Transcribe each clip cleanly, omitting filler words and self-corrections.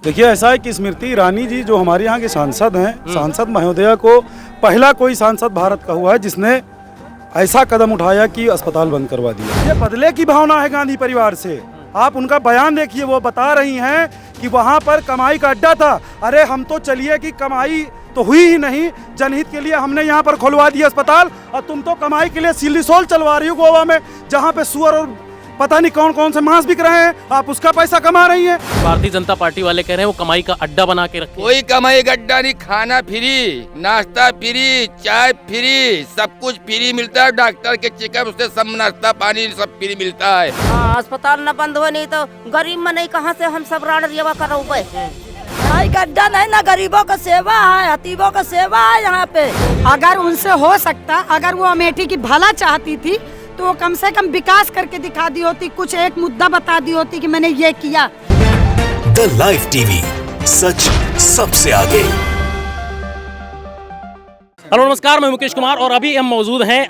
देखिए, ऐसा है कि स्मृति ईरानी जी जो हमारे यहाँ के सांसद हैं, सांसद महोदया को पहला कोई सांसद भारत का हुआ है जिसने ऐसा कदम उठाया कि अस्पताल बंद करवा दिया। ये बदले की भावना है गांधी परिवार से। आप उनका बयान देखिए, वो बता रही हैं कि वहाँ पर कमाई का अड्डा था। अरे हम तो चलिए कि कमाई तो हुई ही नहीं, जनहित के लिए हमने यहाँ पर खुलवा दिया अस्पताल, और तुम तो कमाई के लिए सिल्लीसोल चलवा रही हो गोवा में, जहाँ पे सुअर और पता नहीं कौन कौन से मांस बिक रहे हैं, आप उसका पैसा कमा रही हैं। भारतीय जनता पार्टी वाले कह रहे हैं वो कमाई का अड्डा बना के रखे। कोई कमाई का अड्डा नहीं, खाना फ्री, नाश्ता फ्री, चाय फ्री, सब कुछ फ्री मिलता है। डॉक्टर के चेकअप से सब नाश्ता पानी सब फ्री मिलता है। अस्पताल न बंद हो नहीं तो गरीब में नहीं, कहाँ से हम सब राड़ रेवा करो। कमाई का अड्डा नहीं ना, गरीबों का सेवा है, हतीबों का सेवा है यहाँ पे। अगर उनसे हो सकता, अगर वो अमेठी की भला चाहती थी तो वो कम से कम विकास करके दिखा दी होती, कुछ एक मुद्दा बता दी होती कि मैंने ये किया। द लाइव टीवी, सच सबसे आगे। हेलो नमस्कार, मैं मुकेश कुमार और अभी हम मौजूद हैं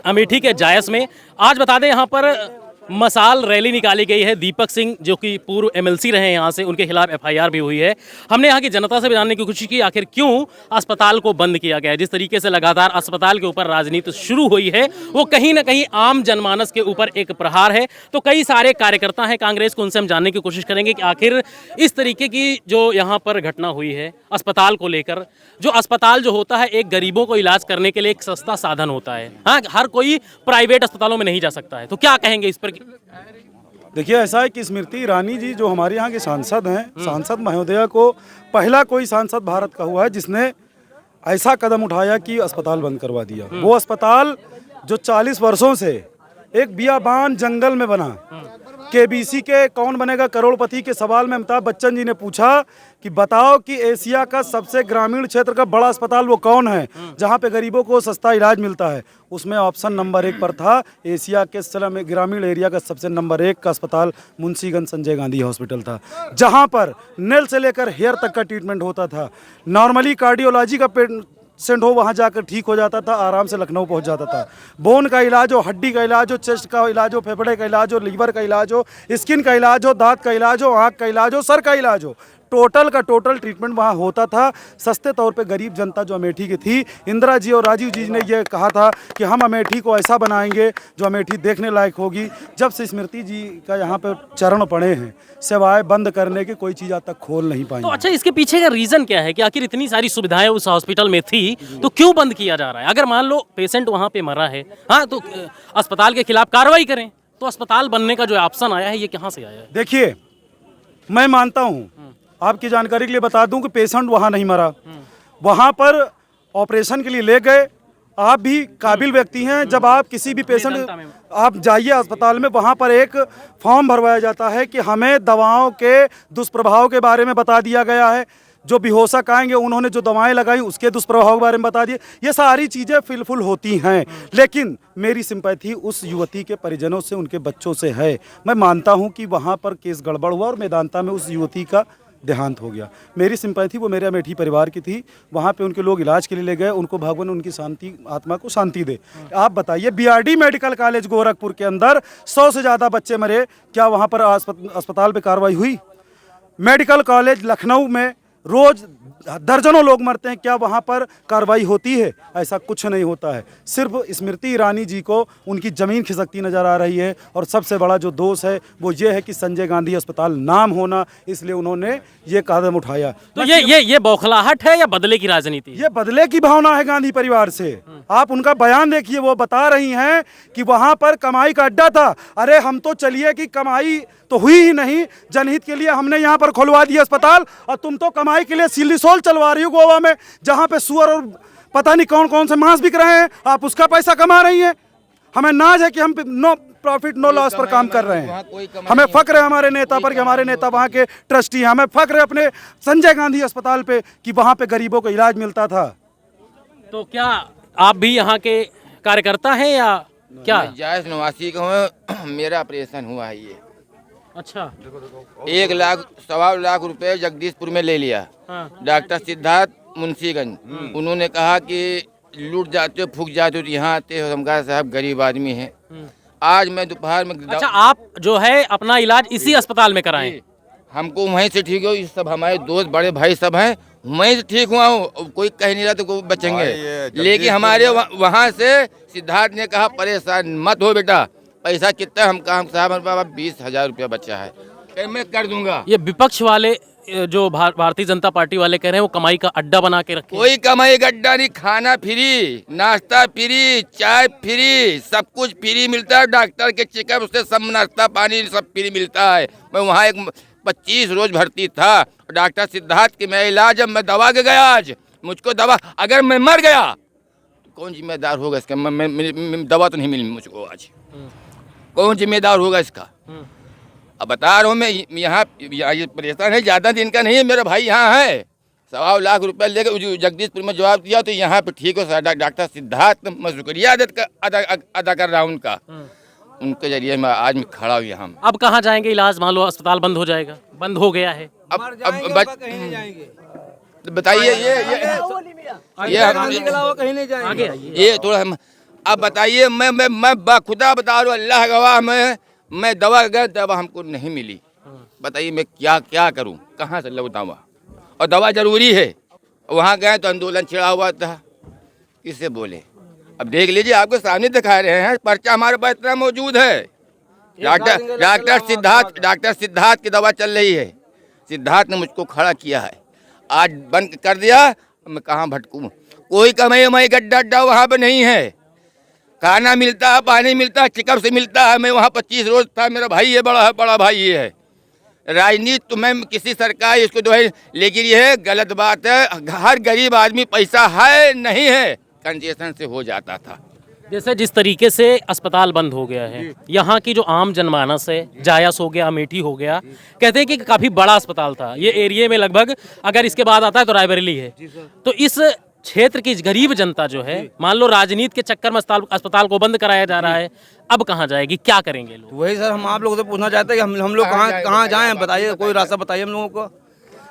अमेठी के जायस में। आज बता दें यहाँ पर मसाल रैली निकाली गई है। दीपक सिंह जो कि पूर्व एमएलसी रहे हैं यहाँ से, उनके खिलाफ एफआईआर भी हुई है। हमने यहाँ की जनता से भी जानने की कोशिश की आखिर क्यों अस्पताल को बंद किया गया है। जिस तरीके से लगातार अस्पताल के ऊपर राजनीति शुरू हुई है वो कहीं ना कहीं आम जनमानस के ऊपर एक प्रहार है। तो कई सारे कार्यकर्ता हैं कांग्रेस को, उनसे हम जानने की कोशिश करेंगे कि आखिर इस तरीके की जो यहाँ पर घटना हुई है अस्पताल को लेकर, जो अस्पताल जो होता है एक गरीबों को इलाज करने के लिए एक सस्ता साधन होता है। हाँ, हर कोई प्राइवेट अस्पतालों में नहीं जा सकता है। तो क्या कहेंगे इस पर? देखिए, ऐसा है कि स्मृति ईरानी जी जो हमारे यहाँ के सांसद हैं, सांसद महोदया को पहला कोई सांसद भारत का हुआ है जिसने ऐसा कदम उठाया कि अस्पताल बंद करवा दिया। वो अस्पताल जो 40 वर्षों से एक बियाबान जंगल में बना, केबीसी के कौन बनेगा करोड़पति के सवाल में अमिताभ बच्चन जी ने पूछा कि बताओ कि एशिया का सबसे ग्रामीण क्षेत्र का बड़ा अस्पताल वो कौन है जहाँ पे गरीबों को सस्ता इलाज मिलता है। उसमें ऑप्शन नंबर 1 पर था एशिया के स्लम ग्रामीण एरिया का सबसे नंबर 1 का अस्पताल मुंशीगंज संजय गांधी हॉस्पिटल था, जहाँ पर नेल से लेकर हेयर तक का ट्रीटमेंट होता था। नॉर्मली कार्डियोलॉजी का पेशेंट हो वहाँ जाकर ठीक हो जाता था, आराम से लखनऊ पहुँच जाता था। बोन का इलाज हो, हड्डी का इलाज हो, चेस्ट का इलाज हो, फेफड़े का इलाज हो, लीवर का इलाज हो, स्किन का इलाज हो, दांत का इलाज हो, आँख का इलाज हो, सर का इलाज हो, टोटल का टोटल ट्रीटमेंट वहाँ होता था सस्ते तौर पे। गरीब जनता जो अमेठी की थी, इंदिरा जी और राजीव जी ने ये कहा था कि हम अमेठी को ऐसा बनाएंगे जो अमेठी देखने लायक होगी। जब से स्मृति जी का यहाँ पे चरण पड़े हैं, सेवाएं बंद करने की कोई चीज़ आज तक खोल नहीं पाई। तो अच्छा, इसके पीछे का रीजन क्या है कि आखिर इतनी सारी सुविधाएं उस हॉस्पिटल में थी तो क्यों बंद किया जा रहा है? अगर मान लो पेशेंट वहाँ पे मरा है, हाँ, तो अस्पताल के खिलाफ कार्रवाई करें। तो अस्पताल बनने का जो ऑप्शन आया है ये कहाँ से आया है? देखिए, मैं मानता हूँ, आपकी जानकारी के लिए बता दूं कि पेशेंट वहाँ नहीं मरा, वहाँ पर ऑपरेशन के लिए ले गए। आप भी काबिल व्यक्ति हैं, जब आप किसी भी पेशेंट आप जाइए अस्पताल में, वहाँ पर एक फॉर्म भरवाया जाता है कि हमें दवाओं के दुष्प्रभाव के बारे में बता दिया गया है। जो बेहोशक आएंगे उन्होंने जो दवाएं लगाई उसके दुष्प्रभाव के बारे में बता दिए। ये सारी चीज़ें फिलफुल होती हैं, लेकिन मेरी सिंपैथी उस युवती के परिजनों से, उनके बच्चों से है। मैं मानता हूँ कि वहाँ पर केस गड़बड़ हुआ और मेदांता में उस युवती का देहांत हो गया। मेरी सिंपैथी वो मेरे अमेठी परिवार की थी। वहाँ पे उनके लोग इलाज के लिए ले गए, उनको भगवान उनकी शांति आत्मा को शांति दे। आप बताइए, बीआरडी मेडिकल कॉलेज गोरखपुर के अंदर 100 से ज़्यादा बच्चे मरे, क्या वहाँ पर अस्पताल पे कार्रवाई हुई? मेडिकल कॉलेज लखनऊ में रोज़ दर्जनों लोग मरते हैं, क्या वहाँ पर कार्रवाई होती है? ऐसा कुछ नहीं होता है। सिर्फ स्मृति ईरानी जी को उनकी ज़मीन खिसकती नज़र आ रही है, और सबसे बड़ा जो दोष है वो ये है कि संजय गांधी अस्पताल नाम होना, इसलिए उन्होंने ये कदम उठाया। तो ये बौखलाहट है या बदले की राजनीति? ये बदले की भावना है गांधी परिवार से। आप उनका बयान देखिए, वो बता रही हैं कि वहाँ पर कमाई का अड्डा था। अरे हम तो चलिए कि कमाई तो हुई ही नहीं, जनहित के लिए हमने यहाँ पर खुलवा दिया अस्पताल, और तुम तो कमाई के लिए सिल्लीसोल चलवा रही हो गोवा में, जहाँ पे सुअर और पता नहीं कौन कौन से मांस बिक रहे हैं, आप उसका पैसा कमा रही हैं। हमें नाज है कि हम नो प्रॉफिट नो लॉस पर काम कर रहे हैं। हमें फक्र है हमारे नेता पर कि हमारे नेता वहाँ के ट्रस्टी हैं। हमें फक्र है अपने संजय गांधी अस्पताल पे कि वहाँ पे गरीबों को इलाज मिलता था। तो क्या आप भी यहाँ के कार्यकर्ता हैं या क्या? जायस निवासी का हूँ, मेरा ऑपरेशन हुआ है ये। अच्छा, 1 लाख 1.25 लाख रुपए जगदीशपुर में ले लिया। हाँ। डॉक्टर सिद्धार्थ मुंशीगंज, उन्होंने कहा कि लूट जाते हो, फूक जाते हो, यहाँ आते हो। हम कहा साहब गरीब आदमी हैं। आज मैं दोपहर में अच्छा, आप जो है अपना इलाज इसी अस्पताल में कराएं? हमको वहीं से ठीक हो, ये सब हमारे दोस्त बड़े भाई सब हैं, वहीं से ठीक हुआ हूँ। कोई कह नहीं रहा तो कोई बचेंगे, लेकिन हमारे वहाँ से सिद्धार्थ ने कहा परेशान मत हो बेटा, पैसा कितना हम कहा साहब हमारे पास 20,000 रुपया बचा है, मैं कर दूंगा। ये विपक्ष वाले जो भारतीय जनता पार्टी वाले कह रहे हैं वो कमाई का अड्डा बना के रखे। कोई कमाई का अड्डा नहीं, खाना फ्री, नाश्ता फ्री, चाय फ्री, सब कुछ फ्री मिलता है। डॉक्टर के चेकअप उससे सब नाश्ता पानी सब फ्री मिलता है। मैं वहाँ एक 25 रोज भर्ती था, डॉक्टर सिद्धार्थ की मैं इलाज, जब मैं दवा के गया आज, मुझको दवा, अगर मैं मर गया तो कौन जिम्मेदार होगा इसका? मैं दवा तो नहीं मिली मुझको आज, कौन जिम्मेदार होगा इसका? अब बता रहा हूँ मैं, यहाँ ये परेशान है, ज़्यादा दिन का नहीं है। मेरा भाई यहाँ है, 1.25 लाख रुपया लेकर जगदीशपुर में जवाब दिया तो यहाँ पे ठीक हो। डॉक्टर सिद्धार्थ मैं शुक्रिया अदा कर रहा हूँ उनका, उनके जरिए मैं आज मैं खड़ा हूँ यहाँ। अब कहाँ जाएंगे इलाज? मान लो अस्पताल बंद हो जाएगा, बंद हो गया है, बताइए ये थोड़ा अब बताइए। मैं बाखुदा बता रहा हूँ, अल्लाह गवाह, मैं दवा गया, दवा हमको नहीं मिली। बताइए मैं क्या करूँ, कहाँ से लाऊं दवा? और दवा जरूरी है। वहाँ गए तो आंदोलन छिड़ा हुआ था, किससे बोले? अब देख लीजिए, आपके सामने दिखा रहे हैं, पर्चा हमारे पास इतना मौजूद है। डॉक्टर सिद्धार्थ की दवा चल रही है, सिद्धार्थ ने मुझको खड़ा किया है, आज बंद कर दिया, मैं कहाँ भटकूँ? कोई कमाई गड्ढा अड्डा वहाँ पे नहीं है। खाना मिलता है, पानी मिलता है, चेकअप से मिलता है। मैं वहाँ 25 रोज था, मेरा भाई है, बड़ा भाई ये है। राजनीति तो मैं किसी सरकार इसको दो है, लेकिन यह गलत बात है। हर गरीब आदमी पैसा है नहीं है, कंजेशन से हो जाता था। जैसे जिस तरीके से अस्पताल बंद हो गया है, यहाँ की जो आम जनमानस है, जायस हो गया, अमेठी हो गया, कहते हैं कि काफ़ी बड़ा अस्पताल था ये एरिया में, लगभग अगर इसके बाद आता है तो रायबरेली है। तो इस क्षेत्र की गरीब जनता जो है, मान लो राजनीति के चक्कर में अस्पताल को बंद कराया जा रहा है, अब कहाँ जाएगी, क्या करेंगे लोग? वही सर हम आप लोगों से पूछना चाहते हैं कि हम लोग कहाँ जाएं, बताइए, कोई रास्ता बताइए हम लोगों को।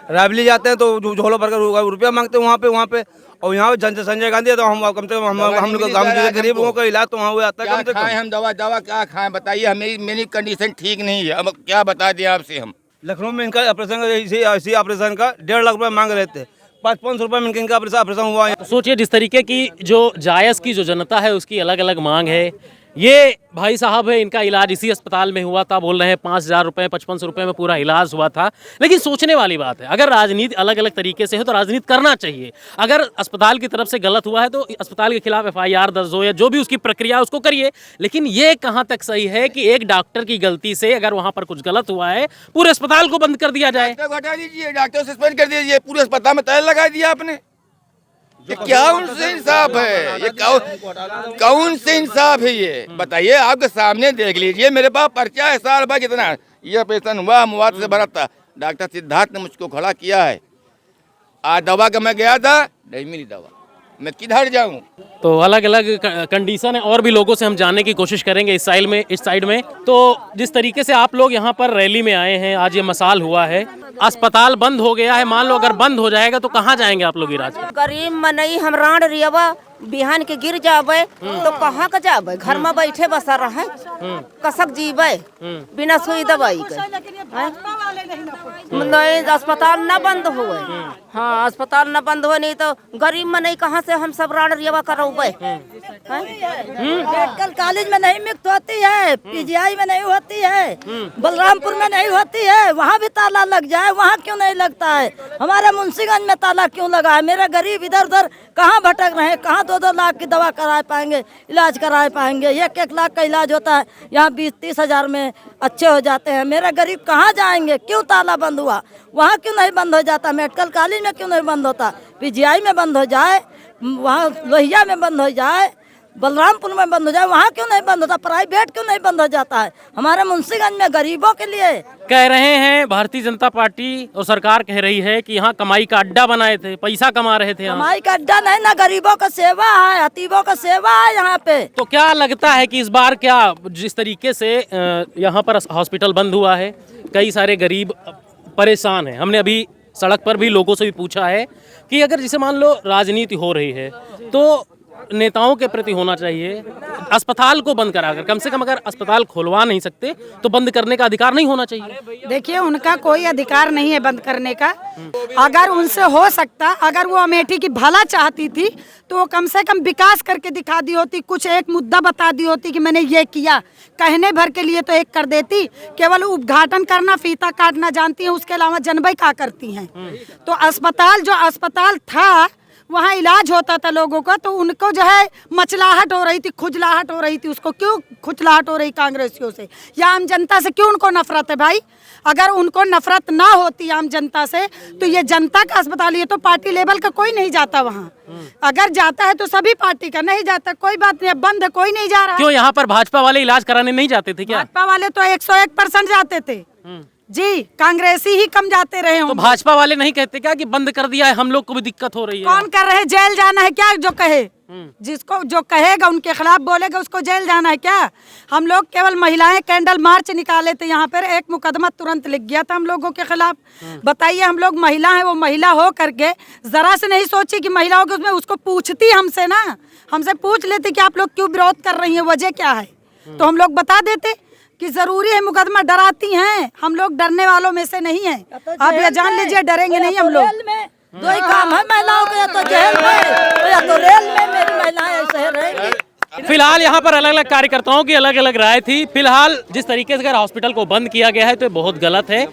रायबरेली जाते हैं तो झोला भर कर रुपया मांगते हैं वहाँ पे, और यहाँ पे संजय गांधी है तो हम कम से कम हम लोग गरीब लोगों का इलाज तो वहाँ हुआ आता है। खाएं हम दवा क्या खाएं? बताइए, मेरी कंडीशन ठीक नहीं है, अब क्या बता दें आपसे हम। लखनऊ में इनका ऑपरेशन इसी ऑपरेशन का 1.5 लाख रुपया मांग रहे थे, 500 रुपये में इनका ऑपरेशन हुआ है। सोचिए जिस तरीके की जो जायस की जो जनता है उसकी अलग अलग मांग है। ये भाई साहब है, इनका इलाज इसी अस्पताल में हुआ था, बोल रहे हैं 5,000 रुपये 5500 रुपये में पूरा इलाज हुआ था। लेकिन सोचने वाली बात है, अगर राजनीति अलग अलग तरीके से हो तो राजनीति करना चाहिए। अगर अस्पताल की तरफ से गलत हुआ है तो अस्पताल के खिलाफ FIR दर्ज हो या जो भी उसकी प्रक्रिया है उसको करिए। लेकिन ये कहाँ तक सही है कि एक डॉक्टर की गलती से अगर वहाँ पर कुछ गलत हुआ है पूरे अस्पताल को बंद कर दिया जाए? हटा दीजिए, डॉक्टर सस्पेंड कर दीजिए, पूरे अस्पताल में तैयार लगा दिया आपने। ये क्या उनसे इंसाफ है? ये कौन से इंसाफ है ये? बताइए, आपके सामने देख लीजिए, मेरे पास पर्चा है, साल भर कितना ये ऑपरेशन हुआ, मुआवजे से भरा था। डॉक्टर सिद्धार्थ ने मुझको खड़ा किया है। आज दवा का मैं गया था, नहीं मिली दवा, मैं किधर जाऊं? तो अलग अलग कंडीशन है, और भी लोगों से हम जानने की कोशिश करेंगे इस साइड में। तो जिस तरीके से आप लोग यहाँ पर रैली में आए हैं, आज ये मसाल हुआ है, अस्पताल बंद हो गया है, मान लो अगर बंद हो जाएगा तो कहाँ जाएंगे आप लोग इलाज? गरीब मनई हम राण रियवा बिहान के गिर जाबे तो कहाँ का जाबे? घर में बैठे बसा रहे, कसक जीबे बिना सुई दवाई के। नहीं, अस्पताल न बंद हुए। हाँ, अस्पताल न बंद हुए, नहीं तो गरीब मनई कहाँ से हम सब राण रियवा करौबे? मेडिकल कॉलेज में नहीं मिक्स होती है, PGI में नहीं होती है, बलरामपुर में नहीं होती है, वहाँ भी ताला लग जाए, वहाँ क्यों नहीं लगता है? हमारे मुंशीगंज में ताला क्यों लगा है? मेरे गरीब इधर उधर कहाँ भटक रहे हैं? कहाँ 2-2 लाख की दवा करा पाएंगे, इलाज करा पाएंगे? 1-1 लाख का इलाज होता है, यहाँ 20-30 हजार में अच्छे हो जाते हैं। मेरा गरीब कहाँ जाएंगे? क्यों ताला बंद हुआ? वहाँ क्यों नहीं बंद हो जाता? मेडिकल कॉलेज में क्यों नहीं बंद होता? PGI में बंद हो जाए, वहाँ लोहिया में बंद हो जाए, बलरामपुर में बंद हो जाए, वहाँ क्यों नहीं बंद होता? प्राइवेट क्यों नहीं बंद हो जाता है? हमारे मुंशीगंज में गरीबों के लिए कह रहे हैं भारतीय जनता पार्टी और सरकार कह रही है कि यहाँ कमाई का अड्डा बनाए थे, पैसा कमा रहे थे। कमाई का अड्डा नहीं ना, गरीबों का सेवा है, हतीबों का सेवा है यहाँ पे। तो क्या लगता है कि इस बार क्या जिस तरीके से यहाँ पर हॉस्पिटल बंद हुआ है, कई सारे गरीब परेशान हैं। हमने अभी सड़क पर भी लोगों से भी पूछा है कि अगर जैसे मान लो राजनीति हो रही है तो नेताओं के प्रति होना चाहिए। अस्पताल को बंद कराकर, कम से कम अगर अस्पताल खुलवा नहीं सकते तो बंद करने का अधिकार नहीं होना चाहिए। देखिए, उनका कोई अधिकार नहीं है बंद करने का। अगर उनसे हो सकता, अगर वो अमेठी की भला चाहती थी तो वो कम से कम विकास करके दिखा दी होती, कुछ एक मुद्दा बता दी होती कि मैंने ये किया। कहने भर के लिए तो एक कर देती, केवल उद्घाटन करना, फीता काटना जानती है, उसके अलावा जनबई क्या करती हैं। तो अस्पताल, जो अस्पताल था वहाँ इलाज होता था लोगों का, तो उनको जो है मचलाहट हो रही थी, खुजलाहट हो रही थी। उसको क्यों खुजलाहट हो रही कांग्रेसियों से या आम जनता से? क्यों उनको नफरत है भाई? अगर उनको नफरत ना होती आम जनता से तो ये जनता का अस्पताल, ये तो पार्टी लेवल का कोई नहीं जाता वहाँ। अगर जाता है तो सभी पार्टी का, नहीं जाता कोई बात नहीं, बंद है, कोई नहीं जा रहा। क्यों यहाँ पर भाजपा वाले इलाज कराने नहीं जाते थे क्या? भाजपा वाले तो 101% जाते थे जी, कांग्रेसी ही कम जाते रहे तो होंगे। भाजपा वाले नहीं कहते क्या कि बंद कर दिया है, हम लोग को भी दिक्कत हो रही है? कौन कर रहे? जेल जाना है क्या? जो कहे, जिसको जो कहेगा उनके खिलाफ बोलेगा उसको जेल जाना है क्या? हम लोग केवल महिलाएं कैंडल मार्च निकाले थे यहाँ पर, एक मुकदमा तुरंत लिख गया था हम लोगों के खिलाफ। बताइए, हम लोग महिला हैं, वो महिला हो करके जरा से नहीं सोची कि महिलाओं के उसमें, उसको पूछती हमसे ना, हमसे पूछ लेते कि आप लोग क्यों विरोध कर रही हैं, वजह क्या है, तो हम लोग बता देते कि जरूरी है मुकदमा। डराती हैं, हम लोग डरने वालों में से नहीं हैं। आप ये जान लीजिए, डरेंगे नहीं हम लोग। दो ही काम है महिलाओं के, या तो जेल में या तो रेल में। मेरी महिलाएं ऐसे रहेंगी। फिलहाल यहाँ पर अलग अलग कार्यकर्ताओं की अलग अलग राय थी। फिलहाल जिस तरीके से अगर हॉस्पिटल को बंद किया गया है तो ये बहुत गलत है।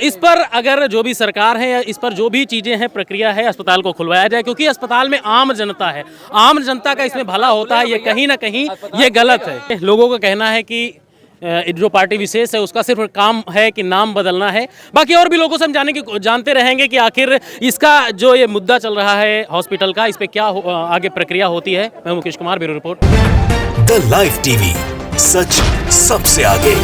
इस पर अगर जो भी सरकार है या इस पर जो भी चीज़ें हैं, प्रक्रिया है, अस्पताल को खुलवाया जाए, क्योंकि अस्पताल में आम जनता है, आम जनता का इसमें भला होता है। ये कहीं ना कहीं ये गलत है। लोगों का कहना है कि जो पार्टी विशेष है उसका सिर्फ काम है कि नाम बदलना है। बाकी और भी लोगों से हम जानते रहेंगे कि आखिर इसका जो ये मुद्दा चल रहा है हॉस्पिटल का, इस पे क्या आगे प्रक्रिया होती है। मैं Mukesh Kumar, bureau report, the live TV, सच सबसे आगे।